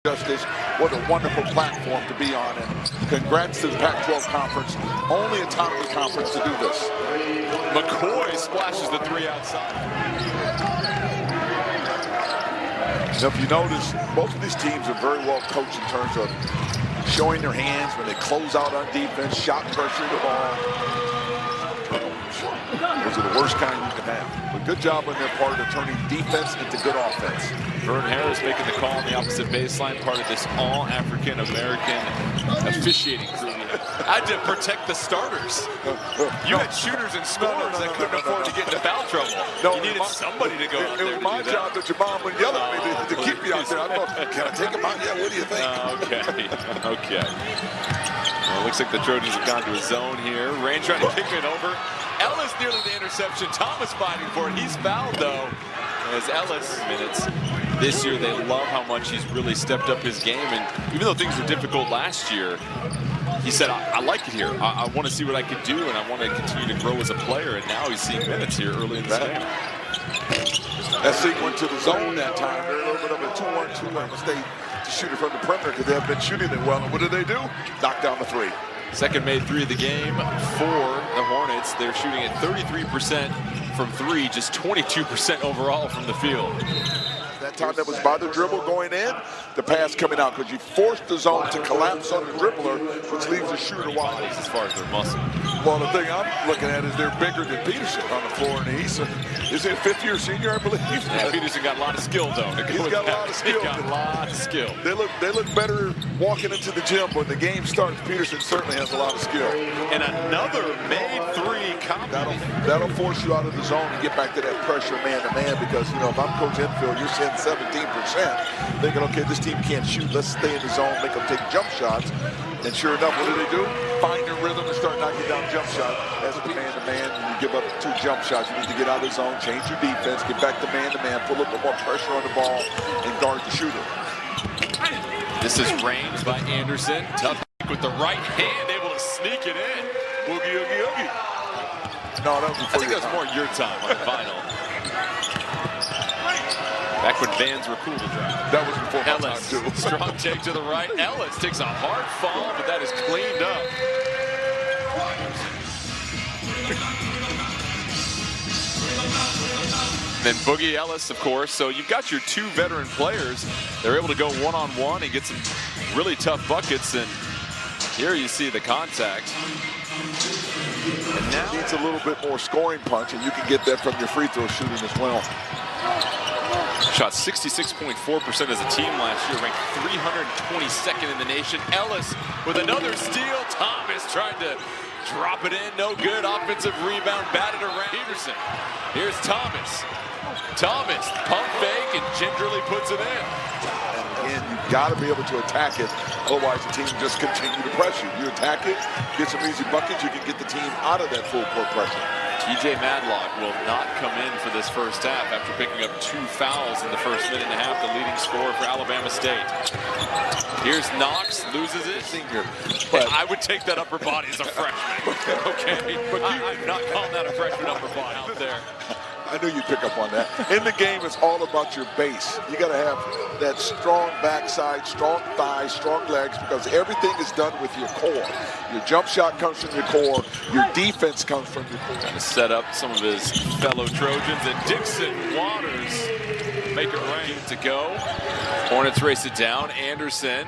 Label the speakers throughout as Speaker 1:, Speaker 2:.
Speaker 1: Justice, what a wonderful platform to be on, and congrats to the Pac-12 Conference, only autonomy conference to do this.
Speaker 2: McCoy splashes the three outside.
Speaker 1: Now, if you notice, both of these teams are very well coached in terms of showing their hands when they close out on defense, shot pressure the ball. Those are the worst kind you can have. But good job on their part of turning defense into good offense.
Speaker 2: Vern Harris making the call on the opposite baseline, part of this all-African American officiating crew. I had to protect the starters. You had shooters and scorers that couldn't afford to get into foul trouble. You needed somebody to go out there.
Speaker 1: It was my job that your mom would yell at me to keep me out there. I thought, can I take him out? Yeah, what do you think?
Speaker 2: Okay. Well, it looks like the Trojans have gone to a zone here. Rain trying to kick it over. Ellis nearly the interception. Thomas fighting for it. He's fouled, though. As Ellis minutes this year, they love how much he's really stepped up his game. And even though things were difficult last year, he said, I like it here. I want to see what I can do, and I want to continue to grow as a player. And now he's seeing minutes here early in the game.
Speaker 1: That sequence to the zone that time. They're a little bit of a 2-1-2 mistake to shoot it from the perimeter because they have been shooting it well. And what do? Knock down the three.
Speaker 2: Second made three of the game for the Hornets. They're shooting at 33% from three, just 22% overall from the field.
Speaker 1: That time that was by the dribble going in, the pass coming out, because you forced the zone to collapse on the dribbler, which leaves the shooter wide.
Speaker 2: As far as their muscle.
Speaker 1: Well, the thing I'm looking at is they're bigger than Peterson on the floor in the East. Is he a fifth-year senior, I believe?
Speaker 2: Yeah, Peterson got a lot of skill, though.
Speaker 1: He's got a lot of skill.
Speaker 2: He got a lot of skill.
Speaker 1: They look better walking into the gym. When the game starts, Peterson certainly has a lot of skill.
Speaker 2: And another made three combo.
Speaker 1: That'll force you out of the zone and get back to that pressure man-to-man, because, you know, if I'm Coach Enfield, you're seeing 17%, thinking, okay, this team can't shoot. Let's stay in the zone, make them take jump shots. And sure enough, what do? Find their rhythm and start knocking down jump shots. As a man-to-man, when you give up 2 jump shots, you need to get out of the zone, change your defense, get back to man-to-man, put a little bit more pressure on the ball, and guard the shooter.
Speaker 2: This is Rains by Anderson. Tough with the right hand, able to sneak it in.
Speaker 1: Oogie, oogie, oogie. No, that was before.
Speaker 2: I think that was more your time on the final. Back when Vans were cool to drive.
Speaker 1: That was before my time,
Speaker 2: Ellis,
Speaker 1: too.
Speaker 2: strong take to the right. Ellis takes a hard fall, but that is cleaned up. Then Boogie Ellis, of course. So you've got your 2 veteran players. They're able to go one-on-one and get some really tough buckets. And here you see the contact.
Speaker 1: And now needs a little bit more scoring punch, and you can get that from your free throw shooting as well.
Speaker 2: Shot 66.4% as a team last year, ranked 322nd in the nation. Ellis with another steal. Thomas trying to drop it in, no good. Offensive rebound, batted around Peterson. Here's Thomas. Thomas, pump fake, and gingerly puts it in.
Speaker 1: And again, you've got to be able to attack it. Otherwise, the team just continue to press you. You attack it, get some easy buckets, you can get the team out of that full court pressure.
Speaker 2: TJ Madlock will not come in for this first half after picking up 2 fouls in the first minute and a half, the leading scorer for Alabama State. Here's Knox, loses it.
Speaker 1: Senior. But
Speaker 2: I would take that upper body as a freshman. Okay, but I'm not calling that a freshman upper body out there.
Speaker 1: I knew you'd pick up on that. In the game, it's all about your base. You got to have that strong backside, strong thighs, strong legs, because everything is done with your core. Your jump shot comes from your core. Your defense comes from your core.
Speaker 2: Trying to set up some of his fellow Trojans, and Dixon Waters make it rain to go. Hornets race it down. Anderson,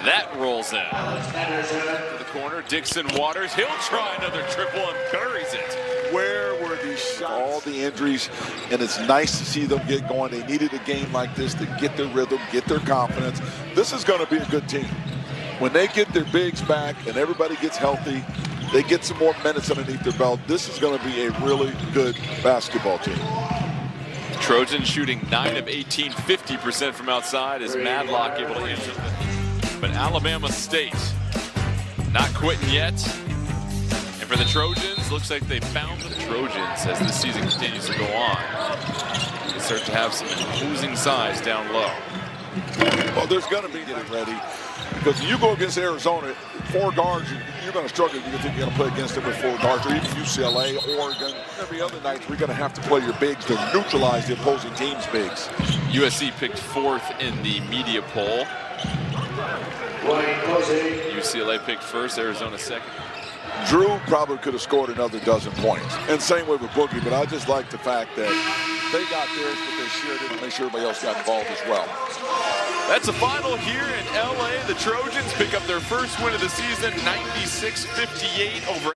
Speaker 2: that rolls in. To the corner, Dixon Waters. He'll try another triple and buries it.
Speaker 1: Where were these shots? All the injuries, and it's nice to see them get going. They needed a game like this to get their rhythm, get their confidence. This is going to be a good team. When they get their bigs back and everybody gets healthy, they get some more minutes underneath their belt, this is going to be a really good basketball team.
Speaker 2: Trojans shooting 9 of 18, 50% from outside as Madlock able to answer. But Alabama State not quitting yet. And for the Trojans, looks like they found the Trojans as this season continues to go on. They start to have some imposing size down low.
Speaker 1: Well, there's going to be getting ready. Because when you go against Arizona, 4 guards, you're going to struggle. You think you're going to play against them with 4 guards, or even UCLA, Oregon. Every other night, we're going to have to play your bigs to neutralize the opposing team's bigs.
Speaker 2: USC picked 4th in the media poll. UCLA picked 1st, Arizona 2nd.
Speaker 1: Drew probably could have scored another dozen points. And same way with Boogie, but I just like the fact that they got theirs, but they shared it to make sure everybody else got involved as well.
Speaker 2: That's the final here in LA. The Trojans pick up their first win of the season, 96-58 over